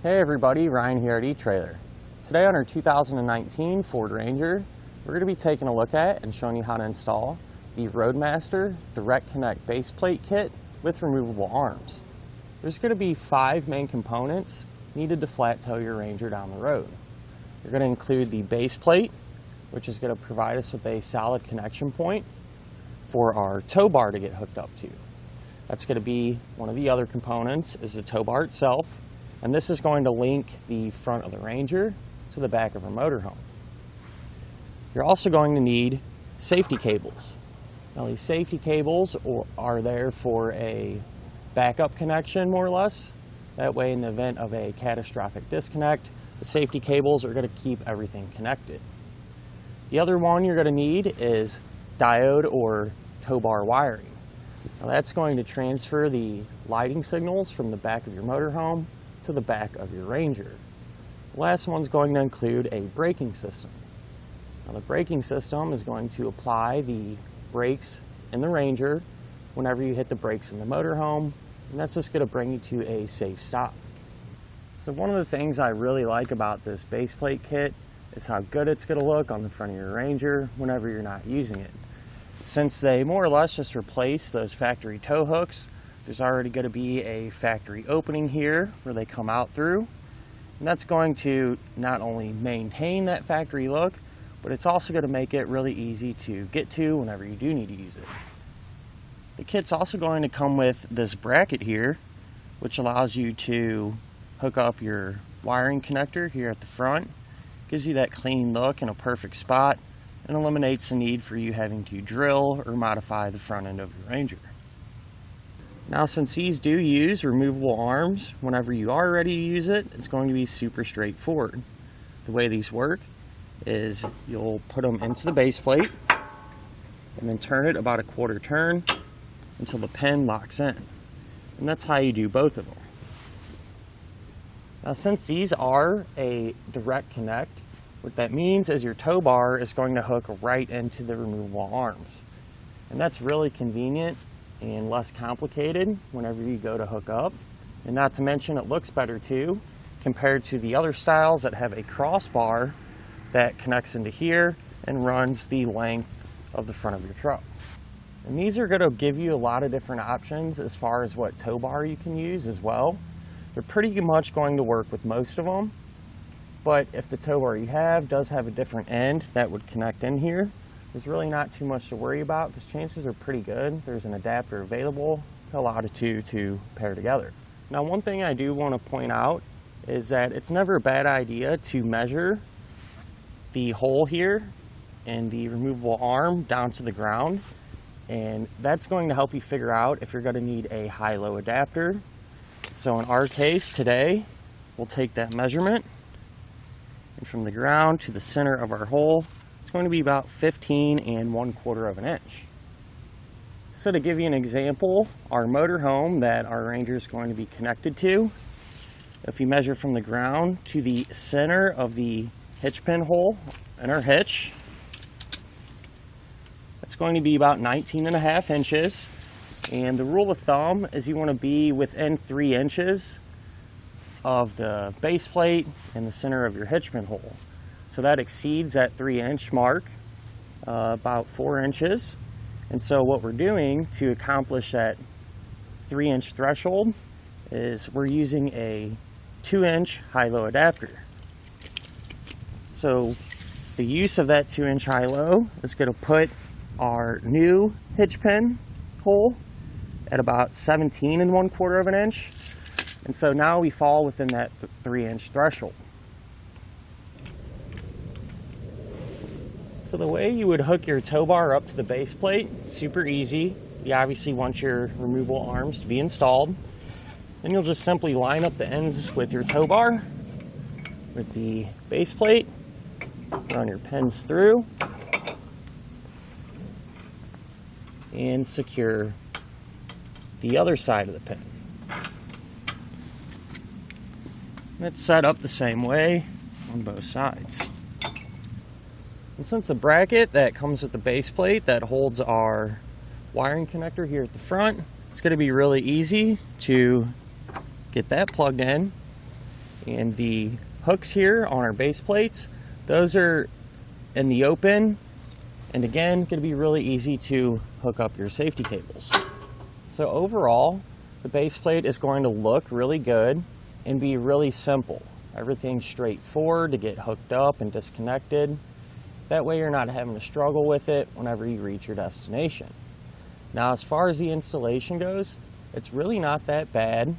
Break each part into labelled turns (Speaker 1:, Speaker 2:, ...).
Speaker 1: Hey everybody, Ryan here at etrailer. Today on our 2019 Ford Ranger, we're going to be taking a look at and showing you how to install the Roadmaster Direct Connect base plate kit with removable arms. There's going to be 5 main components needed to flat tow your Ranger down the road. You're going to include the base plate, which is going to provide us with a solid connection point for our tow bar to get hooked up to. That's going to be one of the other components, is the tow bar itself. And this is going to link the front of the Ranger to the back of our motorhome. You're also going to need safety cables. Now these safety cables are there for a backup connection, more or less. That way, in the event of a catastrophic disconnect, the safety cables are going to keep everything connected. The other one you're going to need is diode or tow bar wiring. Now that's going to transfer the lighting signals from the back of your motorhome to the back of your Ranger. The last one's going to include a braking system. Now the braking system is going to apply the brakes in the Ranger whenever you hit the brakes in the motorhome, and that's just going to bring you to a safe stop. So one of the things I really like about this base plate kit is how good it's going to look on the front of your Ranger whenever you're not using it. Since they more or less just replace those factory tow hooks, there's already going to be a factory opening here where they come out through. And that's going to not only maintain that factory look, but it's also going to make it really easy to get to whenever you do need to use it. The kit's also going to come with this bracket here, which allows you to hook up your wiring connector here at the front. Gives you that clean look in a perfect spot and eliminates the need for you having to drill or modify the front end of your Ranger. Now, since these do use removable arms, whenever you are ready to use it, it's going to be super straightforward. The way these work is you'll put them into the base plate and then turn it about a quarter turn until the pin locks in. And that's how you do both of them. Now, since these are a direct connect, what that means is your tow bar is going to hook right into the removable arms. And that's really convenient and less complicated whenever you go to hook up. And not to mention, it looks better too, compared to the other styles that have a crossbar that connects into here and runs the length of the front of your truck. And these are going to give you a lot of different options as far as what tow bar you can use as well. They're pretty much going to work with most of them, but if the tow bar you have does have a different end that would connect in here, there's really not too much to worry about because chances are pretty good there's an adapter available to allow the two to pair together. Now, one thing I do want to point out is that it's never a bad idea to measure the hole here and the removable arm down to the ground, and that's going to help you figure out if you're going to need a high-low adapter. So in our case today, we'll take that measurement, and from the ground to the center of our hole, it's going to be about 15 1/4 of an inch. So to give you an example, our motorhome that our Ranger is going to be connected to, if you measure from the ground to the center of the hitch pin hole in our hitch, that's going to be about 19.5 inches. And the rule of thumb is you want to be within 3 inches of the base plate and the center of your hitch pin hole. So that exceeds that 3-inch mark, about 4 inches. And so what we're doing to accomplish that 3-inch threshold is we're using a 2-inch high-low adapter. So the use of that 2-inch high-low is going to put our new hitch pin hole at about 17 1/4 of an inch. And so now we fall within that 3-inch threshold. So the way you would hook your tow bar up to the base plate, super easy. You obviously want your removable arms to be installed. Then you'll just simply line up the ends with your tow bar with the base plate, run your pins through, and secure the other side of the pin. And it's set up the same way on both sides. And since the bracket that comes with the base plate that holds our wiring connector here at the front, it's going to be really easy to get that plugged in. And the hooks here on our base plates, those are in the open, and again, going to be really easy to hook up your safety cables. So overall, the base plate is going to look really good and be really simple. Everything's straightforward to get hooked up and disconnected. That way you're not having to struggle with it whenever you reach your destination. Now, as far as the installation goes, it's really not that bad.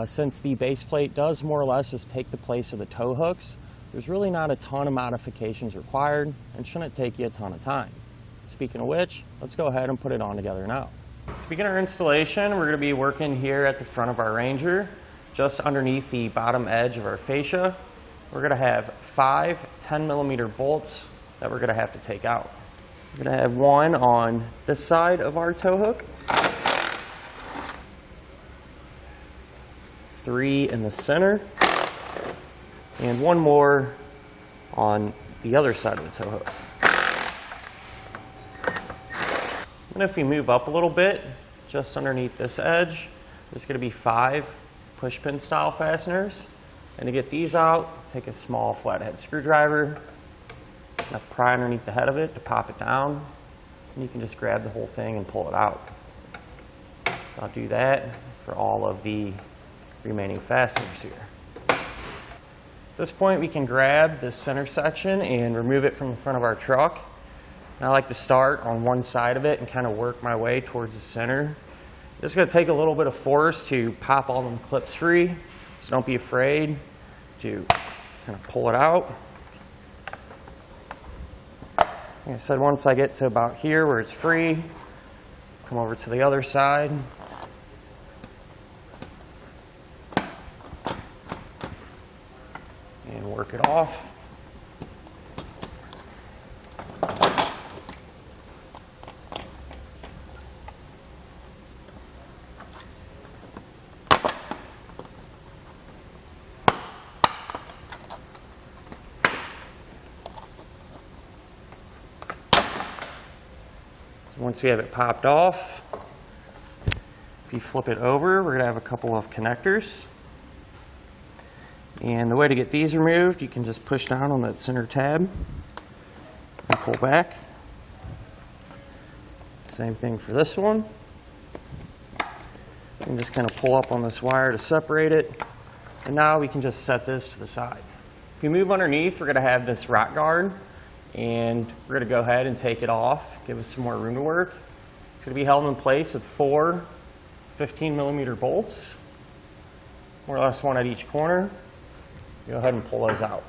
Speaker 1: Since the base plate does more or less just take the place of the tow hooks, there's really not a ton of modifications required and shouldn't take you a ton of time. Speaking of which, let's go ahead and put it on together now. Speaking of our installation, we're going to be working here at the front of our Ranger, just underneath the bottom edge of our fascia. We're going to have 5 10mm bolts that we're going to have to take out. We're going to have one on this side of our tow hook, 3 in the center, and one more on the other side of the tow hook. And if we move up a little bit, just underneath this edge, there's going to be 5 push pin style fasteners. And to get these out, take a small flathead screwdriver, and pry underneath the head of it to pop it down. And you can just grab the whole thing and pull it out. So I'll do that for all of the remaining fasteners here. At this point, we can grab this center section and remove it from the front of our truck. And I like to start on one side of it and kind of work my way towards the center. It's going to take a little bit of force to pop all them clips free, so don't be afraid to kind of pull it out. Like I said, once I get to about here where it's free, come over to the other side. And work it off. Once we have it popped off, if you flip it over, we're going to have a couple of connectors. And the way to get these removed, you can just push down on that center tab and pull back. Same thing for this one. And just kind of pull up on this wire to separate it. And now we can just set this to the side. If we move underneath, we're going to have this rock guard. And we're going to go ahead and take it off, give us some more room to work. It's going to be held in place with 4 15mm bolts, more or less one at each corner. So go ahead and pull those out.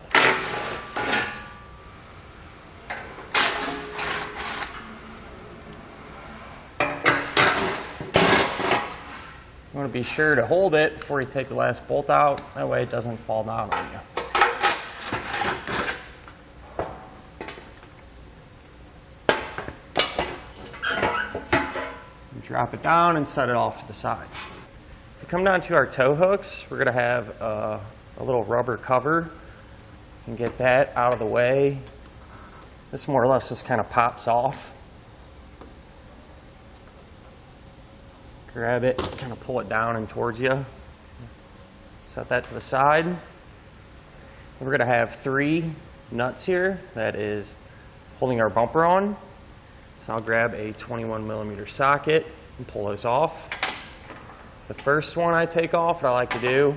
Speaker 1: You want to be sure to hold it before you take the last bolt out. That way it doesn't fall down on you. Drop it down and set it off to the side. If we come down to our tow hooks, we're going to have a little rubber cover. You can get that out of the way. This more or less just kind of pops off. Grab it, kind of pull it down and towards you. Set that to the side. We're going to have 3 nuts here that is holding our bumper on. So I'll grab a 21mm socket and pull those off. The first one I take off, what I like to do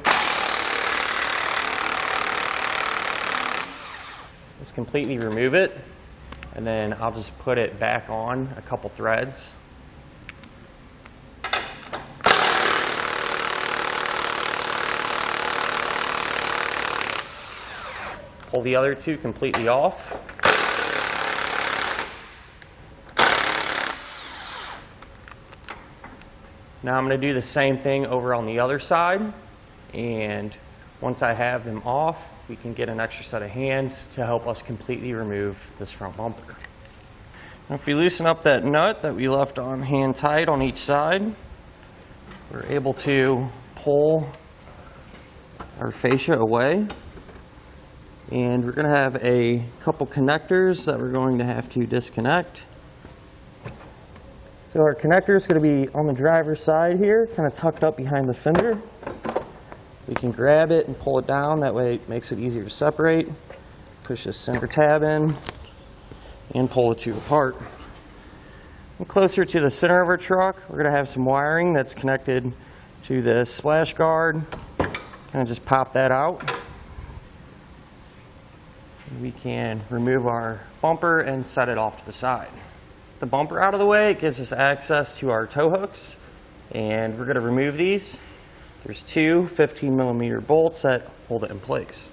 Speaker 1: is completely remove it, and then I'll just put it back on a couple threads. Pull the other 2 completely off. Now I'm going to do the same thing over on the other side, and once I have them off, we can get an extra set of hands to help us completely remove this front bumper. Now if we loosen up that nut that we left on hand tight on each side, we're able to pull our fascia away, and we're going to have a couple connectors that we're going to have to disconnect. So our connector is going to be on the driver's side here, kind of tucked up behind the fender. We can grab it and pull it down, that way it makes it easier to separate. Push this center tab in and pull the two apart. And closer to the center of our truck, we're going to have some wiring that's connected to the splash guard. Kind of just pop that out. We can remove our bumper and set it off to the side. The bumper out of the way, it gives us access to our tow hooks, and we're going to remove these. There's two 15mm bolts that hold it in place.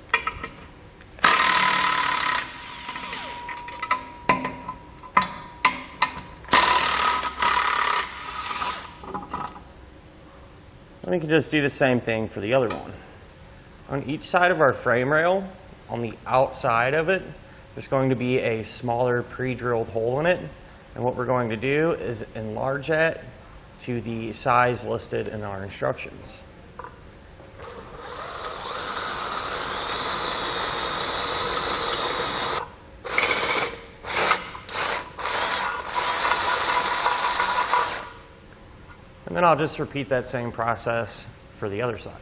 Speaker 1: And we can just do the same thing for the other one. On each side of our frame rail, on the outside of it, there's going to be a smaller pre-drilled hole in it. And what we're going to do is enlarge that to the size listed in our instructions. And then I'll just repeat that same process for the other side.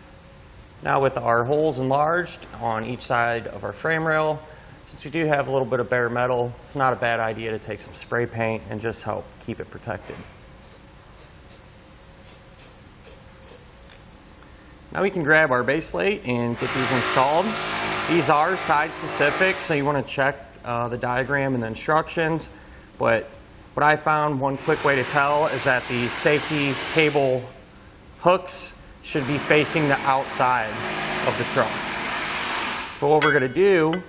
Speaker 1: Now with our holes enlarged on each side of our frame rail, since we do have a little bit of bare metal, it's not a bad idea to take some spray paint and just help keep it protected. Now we can grab our base plate and get these installed. These are side specific, so you want to check the diagram and the instructions, but what I found, one quick way to tell, is that the safety cable hooks should be facing the outside of the truck. But what we're going to do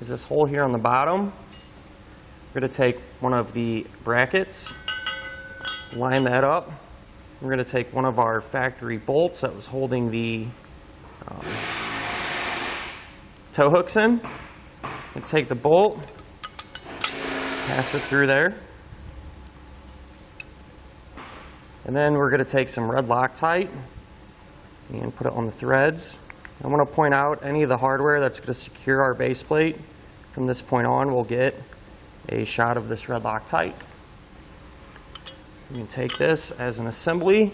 Speaker 1: is this hole here on the bottom, we're going to take one of the brackets, line that up. We're going to take one of our factory bolts that was holding the tow hooks in, and take the bolt, pass it through there. And then we're going to take some red Loctite and put it on the threads. I want to point out any of the hardware that's going to secure our base plate. From this point on, we'll get a shot of this red Loctite. You can take this as an assembly,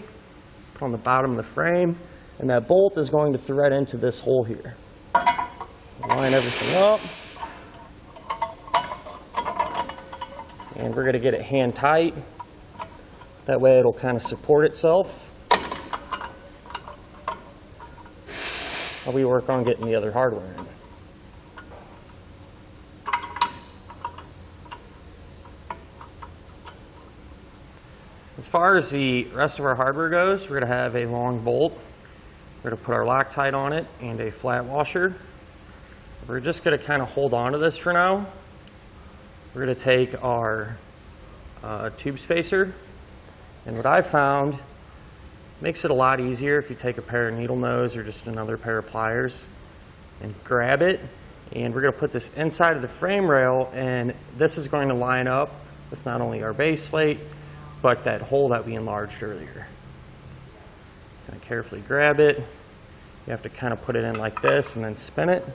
Speaker 1: put on the bottom of the frame, and that bolt is going to thread into this hole here. Line everything up. And we're going to get it hand tight. That way it'll kind of support itself while we work on getting the other hardware in. As far as the rest of our hardware goes, we're going to have a long bolt. We're going to put our Loctite on it and a flat washer. We're just going to kind of hold on to this for now. We're going to take our tube spacer. And what I found makes it a lot easier if you take a pair of needle nose or just another pair of pliers and grab it. And we're going to put this inside of the frame rail, and this is going to line up with not only our base plate, but that hole that we enlarged earlier. Kind of carefully grab it. You have to kind of put it in like this and then spin it.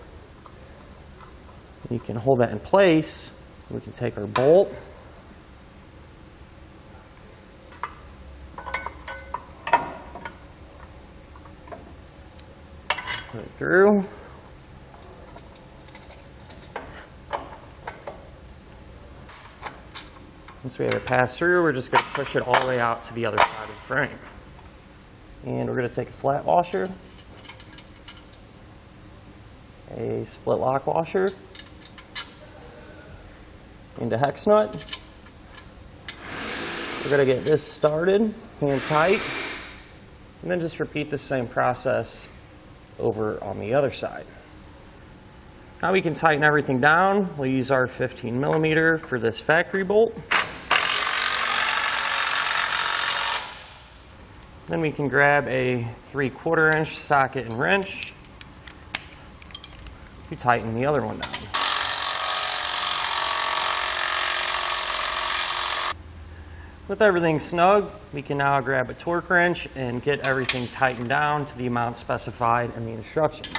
Speaker 1: You can hold that in place. We can take our bolt. Put it through. Once we have it pass through, we're just going to push it all the way out to the other side of the frame. And we're going to take a flat washer, a split lock washer, and a hex nut. We're going to get this started, hand tight, and then just repeat the same process over on the other side. Now we can tighten everything down. We'll use our 15mm for this factory bolt. Then we can grab a 3/4 inch socket and wrench to tighten the other one down. With everything snug, we can now grab a torque wrench and get everything tightened down to the amount specified in the instructions.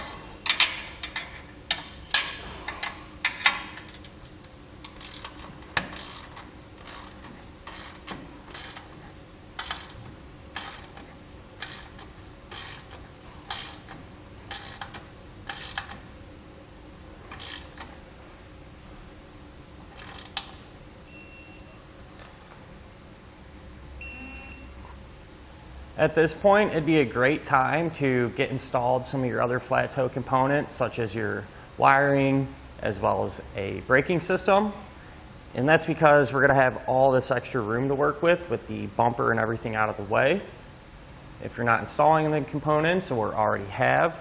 Speaker 1: At this point, it'd be a great time to get installed some of your other flat toe components, such as your wiring, as well as a braking system. And that's because we're gonna have all this extra room to work with the bumper and everything out of the way. If you're not installing the components or already have,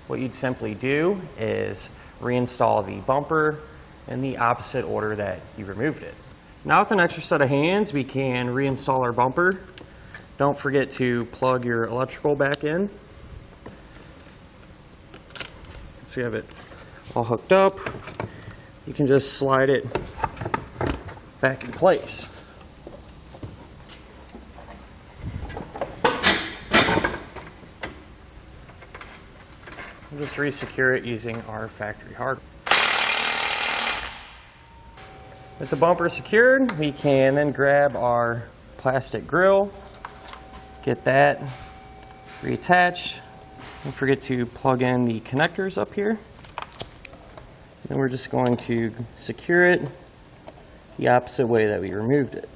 Speaker 1: what you'd simply do is reinstall the bumper in the opposite order that you removed it. Now with an extra set of hands, we can reinstall our bumper. Don't forget to plug your electrical back in. So you have it all hooked up. You can just slide it back in place. We'll just re-secure it using our factory hardware. With the bumper secured, we can then grab our plastic grill, get that reattached. Don't forget to plug in the connectors up here. Then we're just going to secure it the opposite way that we removed it.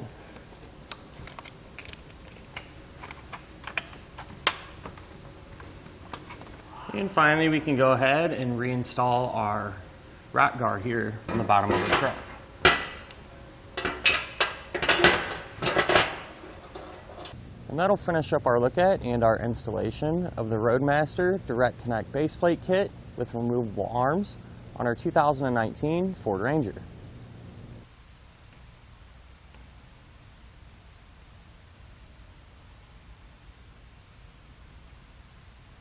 Speaker 1: And finally, we can go ahead and reinstall our rock guard here on the bottom of the truck. And that'll finish up our look at and our installation of the Roadmaster Direct Connect baseplate kit with removable arms on our 2019 Ford Ranger.